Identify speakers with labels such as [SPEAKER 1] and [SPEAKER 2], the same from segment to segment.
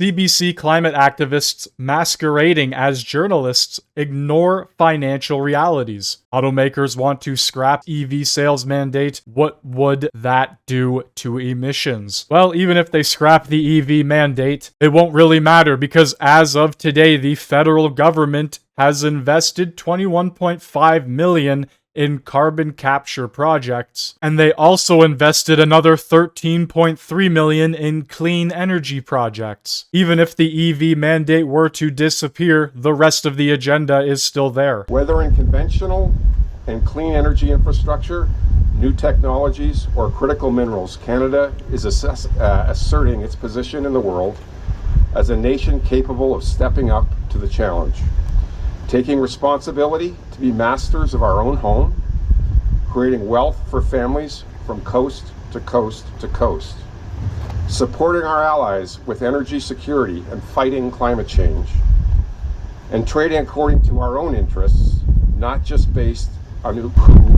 [SPEAKER 1] CBC climate activists masquerading as journalists ignore financial realities. Automakers want to scrap EV sales mandate. What would that do to emissions? Well, even if they scrap the EV mandate, it won't really matter because as of today, the federal government has invested $21.5 million in carbon capture projects, and they also invested another $13.3 million in clean energy projects. Even if the EV mandate were to disappear, the rest of the agenda is still there.
[SPEAKER 2] Whether in conventional and clean energy infrastructure, new technologies, or critical minerals, Canada is asserting its position in the world as a nation capable of stepping up to the challenge, taking responsibility to be masters of our own home, creating wealth for families from coast to coast to coast, supporting our allies with energy security and fighting climate change, and trading according to our own interests, not just based on who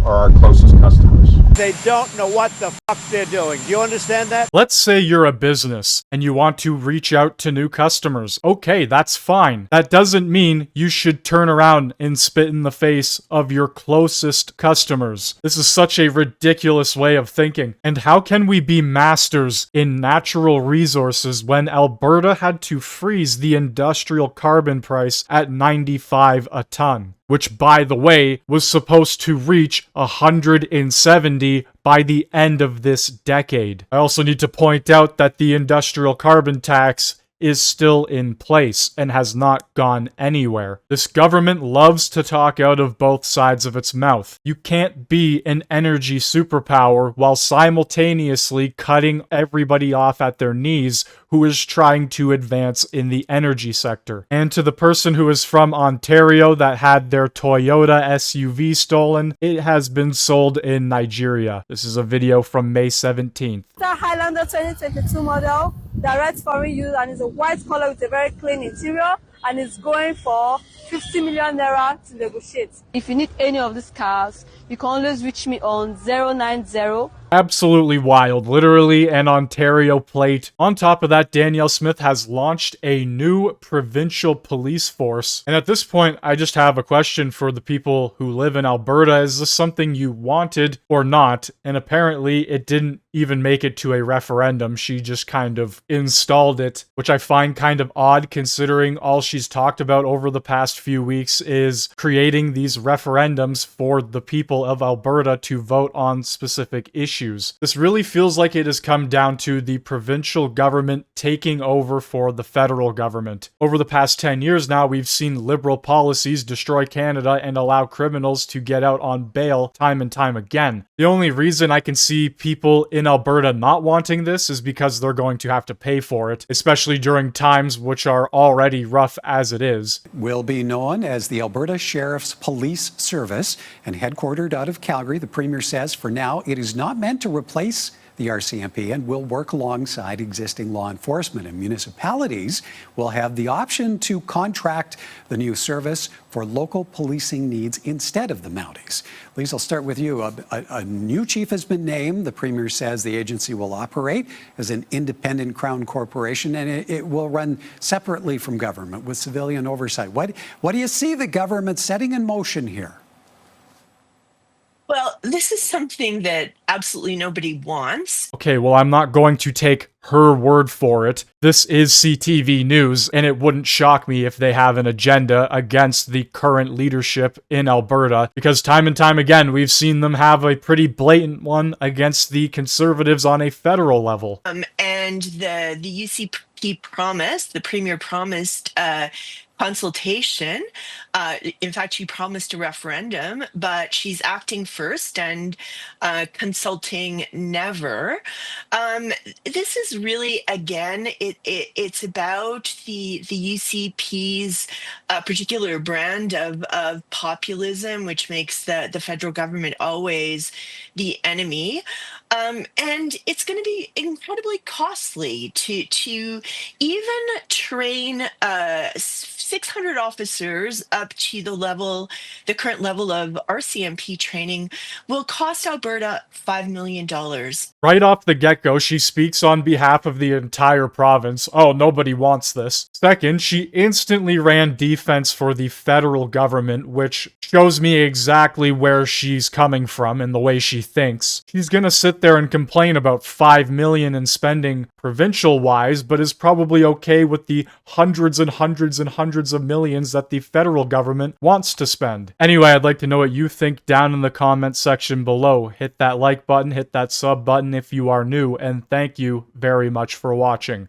[SPEAKER 2] are our closest customers.
[SPEAKER 3] They don't know what the fuck they're doing. Do you understand that?
[SPEAKER 1] Let's say you're a business and you want to reach out to new customers. Okay, that's fine. That doesn't mean you should turn around and spit in the face of your closest customers. This is such a ridiculous way of thinking. And how can we be masters in natural resources when Alberta had to freeze the industrial carbon price at $95 a ton? Which, by the way, was supposed to reach 170 by the end of this decade. I also need to point out that the industrial carbon tax is still in place and has not gone anywhere. This government loves to talk out of both sides of its mouth. You can't be an energy superpower while simultaneously cutting everybody off at their knees who is trying to advance in the energy sector. And to the person who is from Ontario that had their Toyota SUV stolen, it has been sold in Nigeria. This is a video from May 17th.
[SPEAKER 4] Highlander 2022 model, direct foreign use, and it's a white color with a very clean interior, and it's going for 50 million naira to negotiate. If you need any of these cars, you can always reach me on 090.
[SPEAKER 1] Absolutely wild, literally an Ontario plate. On top of that, Danielle Smith has launched a new provincial police force. And at this point, I just have a question for the people who live in Alberta. Is this something you wanted or not? And apparently it didn't even make it to a referendum. She just kind of installed it, which I find kind of odd considering all she's talked about over the past few weeks is creating these referendums for the people of Alberta to vote on specific issues. This really feels like it has come down to the provincial government taking over for the federal government. Over the past 10 years now, we've seen liberal policies destroy Canada and allow criminals to get out on bail time and time again. The only reason I can see people in Alberta not wanting this is because they're going to have to pay for it, especially during times which are already rough as it is.
[SPEAKER 5] Will be known as the Alberta Sheriff's Police Service and headquartered out of Calgary. The Premier says for now it is not meant to replace the RCMP and will work alongside existing law enforcement, and municipalities will have the option to contract the new service for local policing needs instead of the Mounties. Lisa, I'll start with you. A new chief has been named. The Premier says the agency will operate as an independent Crown corporation and it will run separately from government with civilian oversight. What do you see the government setting in motion here?
[SPEAKER 6] Well, this is something that absolutely nobody wants.
[SPEAKER 1] Okay, well, I'm not going to take her word for it. This is CTV News, and it wouldn't shock me if they have an agenda against the current leadership in Alberta, because time and time again, we've seen them have a pretty blatant one against the Conservatives on a federal level.
[SPEAKER 6] And the UCP promised, the Premier promised consultation. In fact, she promised a referendum, but she's acting first and consulting never. This is really, again, it's about the UCP's particular brand of populism, which makes the federal government always the enemy. And it's going to be incredibly costly to even train 600 officers up to the current level of RCMP training will cost Alberta $5 million.
[SPEAKER 1] Right off the get-go, she speaks on behalf of the entire province. Oh, nobody wants this. Second, she instantly ran defense for the federal government, which shows me exactly where she's coming from and the way she thinks. She's gonna sit there and complain about $5 million in spending provincial-wise, but is probably okay with the hundreds and hundreds and hundreds of millions that the federal government wants to spend. Anyway, I'd like to know what you think down in the comment section below. Hit that like button, hit that sub button if you are new, and thank you very much for watching.